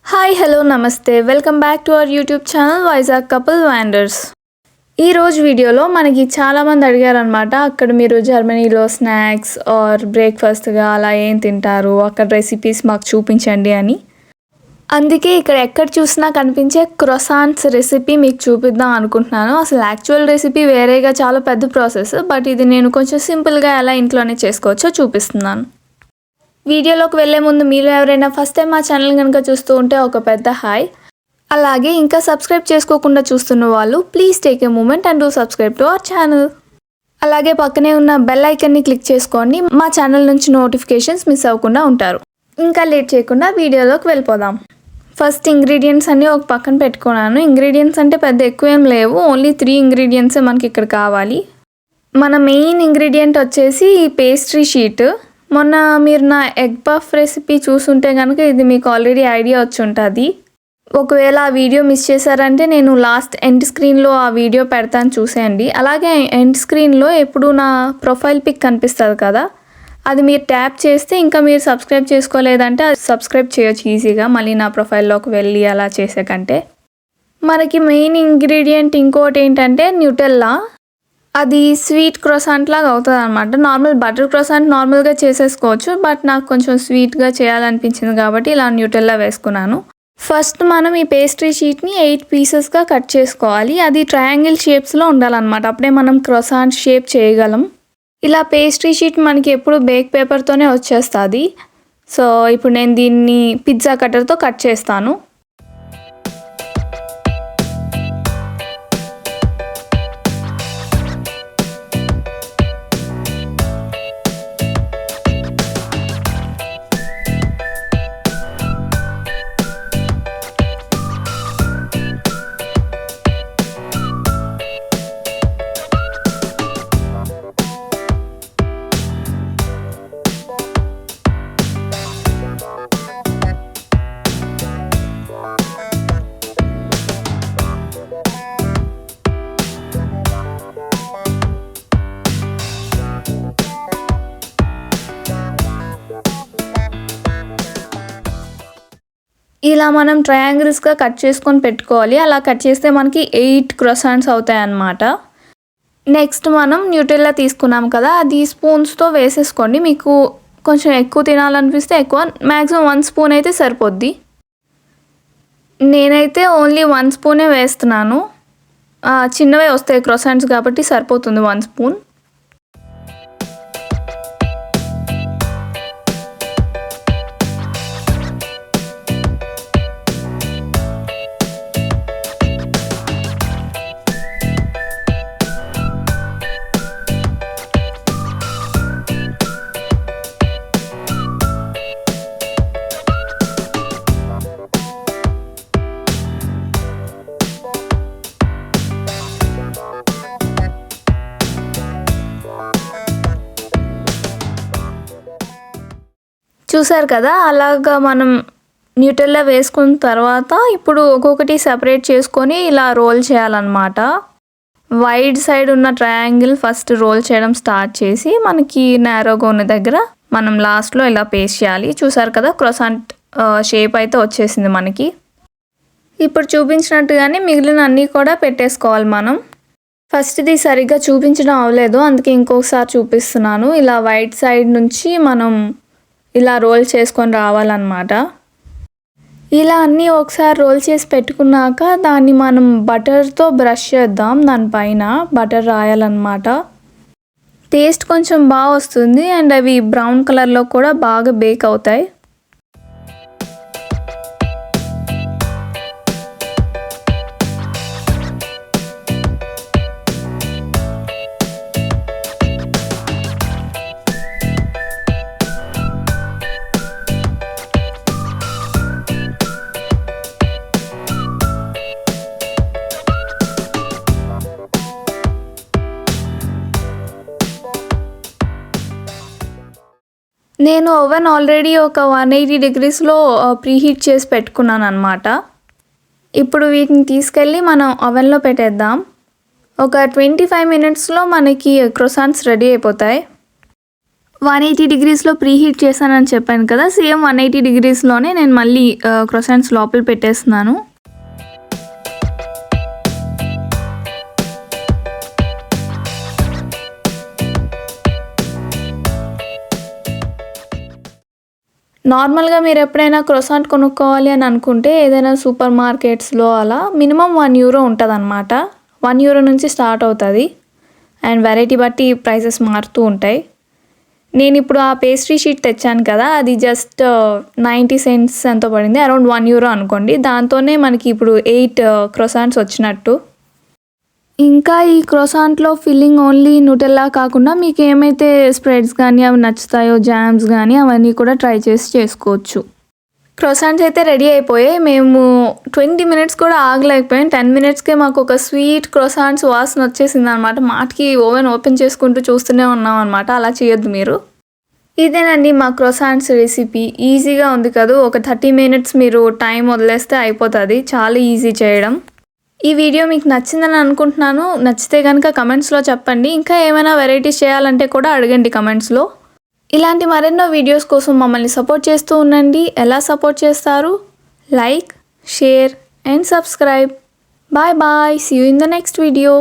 Hi hello నమస్తే welcome back to our YouTube channel Vizag couple wonders. ఈరోజు వీడియోలో మనకి చాలామంది అడిగారనమాట, అక్కడ మీరు జర్మనీలో స్నాక్స్ ఆర్ బ్రేక్ఫాస్ట్గా అలా ఏం తింటారు, అక్కడ రెసిపీస్ మాకు చూపించండి అని. అందుకే ఇక్కడ ఎక్కడ చూసినా కనిపించే క్రొసాన్స్ రెసిపీ మీకు చూపిద్దాం అనుకుంటున్నాను. అసలు యాక్చువల్ రెసిపీ వేరేగా చాలా పెద్ద ప్రాసెస్, బట్ ఇది నేను కొంచెం సింపుల్గా ఎలా ఇంట్లోనే చేసుకోవచ్చో చూపిస్తున్నాను. వీడియోలోకి వెళ్ళే ముందు మీరు ఎవరైనా ఫస్ట్ టైం మా ఛానల్ కనుక చూస్తూ ఉంటే ఒక పెద్ద హాయ్. అలాగే ఇంకా సబ్స్క్రైబ్ చేసుకోకుండా చూస్తున్న వాళ్ళు please take a moment and do subscribe to our channel. అలాగే పక్కనే ఉన్న బెల్ ఐకన్ని క్లిక్ చేసుకోండి, మా ఛానల్ నుంచి నోటిఫికేషన్స్ మిస్ అవ్వకుండా ఉంటారు. ఇంకా లేట్ చేయకుండా వీడియోలోకి వెళ్ళిపోదాం. ఫస్ట్ ఇంగ్రీడియంట్స్ అన్నీ ఒక పక్కన పెట్టుకున్నాను. ఇంగ్రీడియంట్స్ అంటే పెద్ద ఎక్కువ ఏం లేవు, ఓన్లీ 3 ఇంగ్రీడియంట్సే మనకి ఇక్కడ కావాలి. మన మెయిన్ ఇంగ్రీడియంట్ వచ్చేసి ఈ పేస్ట్రీ షీట్. మొన్న మీరు నా ఎగ్ పఫ్ రెసిపీ చూసుంటే కనుక ఇది మీకు ఆల్రెడీ ఐడియా వచ్చి ఉంటుంది. ఒకవేళ ఆ వీడియో మిస్ చేశారంటే నేను లాస్ట్ ఎండ్ స్క్రీన్లో ఆ వీడియో పెడతాను, చూసేయండి. అలాగే ఎండ్ స్క్రీన్లో ఎప్పుడు నా ప్రొఫైల్ పిక్ కనిపిస్తుంది కదా, అది మీరు ట్యాప్ చేస్తే ఇంకా మీరు సబ్స్క్రైబ్ చేసుకోలేదంటే అది సబ్స్క్రైబ్ చేయొచ్చు ఈజీగా, మళ్ళీ నా ప్రొఫైల్లోకి వెళ్ళి అలా చేసే కంటే. మనకి మెయిన్ ఇంగ్రీడియంట్ ఇంకోటి ఏంటంటే న్యూటెల్లా. అది స్వీట్ క్రోసాంట్ లాగా అవుతుంది అనమాట. నార్మల్ బటర్ క్రోసాంట్ నార్మల్గా చేసేసుకోవచ్చు, బట్ నాకు కొంచెం స్వీట్గా చేయాలనిపించింది కాబట్టి ఇలా న్యూటెల్లా వేసుకున్నాను. ఫస్ట్ మనం ఈ పేస్ట్రీ షీట్ని 8 పీసెస్గా కట్ చేసుకోవాలి. అది ట్రయాంగిల్ షేప్స్లో ఉండాలన్నమాట, అప్పుడే మనం క్రోసాంట్ షేప్ చేయగలం. ఇలా పేస్ట్రీ షీట్ మనకి ఎప్పుడు బేక్ పేపర్తోనే వచ్చేస్తుంది. సో ఇప్పుడు నేను దీన్ని పిజ్జా కట్టర్తో కట్ చేస్తాను. ఇలా మనం ట్రయాంగిల్స్గా కట్ చేసుకొని పెట్టుకోవాలి. అలా కట్ చేస్తే మనకి 8 క్రోసాంట్స్ అవుతాయి అన్నమాట. నెక్స్ట్ మనం న్యూటెల్లా తీసుకున్నాం కదా, అది స్పూన్స్తో వేసేసుకోండి. మీకు కొంచెం ఎక్కువ తినాలనిపిస్తే ఎక్కువ, మ్యాక్సిమం 1 స్పూన్ అయితే సరిపోద్ది. నేనైతే ఓన్లీ 1 స్పూనే వేస్తున్నాను. చిన్నవే వస్తాయి క్రోసాంట్స్ కాబట్టి సరిపోతుంది 1 స్పూన్. చూసారు కదా, అలాగా మనం న్యూటెల్లా వేసుకున్న తర్వాత ఇప్పుడు ఒక్కొక్కటి సెపరేట్ చేసుకొని ఇలా రోల్ చేయాలన్నమాట. వైడ్ సైడ్ ఉన్న ట్రయాంగిల్ ఫస్ట్ రోల్ చేయడం స్టార్ట్ చేసి మనకి నేరోగా ఉన్న దగ్గర మనం లాస్ట్లో ఇలా పేస్ట్ చేయాలి. చూసారు కదా, క్రోసాంట్ షేప్ అయితే వచ్చేసింది మనకి. ఇప్పుడు చూపించినట్టుగానే మిగిలిన అన్నీ కూడా పెట్టేసుకోవాలి మనం. ఫస్ట్ ఇది సరిగ్గా చూపించడం అవ్వలేదు, అందుకే ఇంకొకసారి చూపిస్తున్నాను. ఇలా వైట్ సైడ్ నుంచి మనం ఇలా రోల్ చేసుకొని రావాలన్నమాట. ఇలా అన్నీ ఒకసారి రోల్ చేసి పెట్టుకున్నాక దాన్ని మనం బటర్తో బ్రష్ చేద్దాం. దానిపైన బటర్ రాయాలన్నమాట. టేస్ట్ కొంచెం బాగా వస్తుంది అండ్ అవి బ్రౌన్ కలర్లో కూడా బాగా బేక్ అవుతాయి. నేను ఓవెన్ ఆల్రెడీ ఒక 180 డిగ్రీస్లో ప్రీహీట్ చేసి పెట్టుకున్నాను అనమాట. ఇప్పుడు వీటిని తీసుకెళ్ళి మనం ఓవెన్లో పెట్టేద్దాం. ఒక 25 మినిట్స్లో మనకి క్రోసాంట్స్ రెడీ అయిపోతాయి. 180 డిగ్రీస్లో ప్రీ హీట్ చేశానని చెప్పాను కదా, సేమ్ 180 డిగ్రీస్లోనే నేను మళ్ళీ క్రొసాంట్స్ లోపల పెట్టేస్తున్నాను. నార్మల్గా మీరు ఎప్పుడైనా క్రొసాంట్ కొనుక్కోవాలి అని అనుకుంటే ఏదైనా సూపర్ మార్కెట్స్లో అలా మినిమం €1 ఉంటుంది అనమాట. €1 నుంచి స్టార్ట్ అవుతుంది అండ్ వెరైటీ బట్టి ప్రైసెస్ మారుతూ ఉంటాయి. నేను ఇప్పుడు ఆ పేస్ట్రీ షీట్ తెచ్చాను కదా, అది జస్ట్ 90 సెంట్స్ ఎంతో పడింది, అరౌండ్ €1 అనుకోండి. దాంతోనే మనకి ఇప్పుడు 8 క్రొసాంట్స్ వచ్చినట్టు. ఇంకా ఈ క్రొసాంట్లో ఫిల్లింగ్ ఓన్లీ న్యూటెల్లా కాకుండా మీకు ఏమైతే స్ప్రెడ్స్ కానీ అవి నచ్చుతాయో, జామ్స్ కానీ అవన్నీ కూడా ట్రై చేసి చేసుకోవచ్చు. క్రొసాంట్స్ అయితే రెడీ అయిపోయాయి. మేము 20 మినిట్స్ కూడా ఆగలేకపోయాం. 10 మినిట్స్కే మాకు ఒక స్వీట్ క్రొసాంట్స్ వాసన వచ్చేసింది అనమాట. మాటికి ఓవెన్ ఓపెన్ చేసుకుంటూ చూస్తూనే ఉన్నాం అనమాట. అలా చేయొద్దు మీరు. ఇదేనండి మా క్రొసాంట్స్ రెసిపీ. ఈజీగా ఉంది కదా, ఒక 30 మినిట్స్ మీరు టైం వదిలేస్తే అయిపోతుంది. చాలా ఈజీ చేయడం. ఈ వీడియో మీకు నచ్చిందని అనుకుంటున్నాను. నచ్చితే కనుక కమెంట్స్లో చెప్పండి. ఇంకా ఏమైనా వెరైటీస్ చేయాలంటే కూడా అడగండి కమెంట్స్లో. ఇలాంటి మరెన్నో వీడియోస్ కోసం మమ్మల్ని సపోర్ట్ చేస్తూ ఉండండి. ఎలా సపోర్ట్ చేస్తారు? Like, share and subscribe. Bye bye. See you in the next video.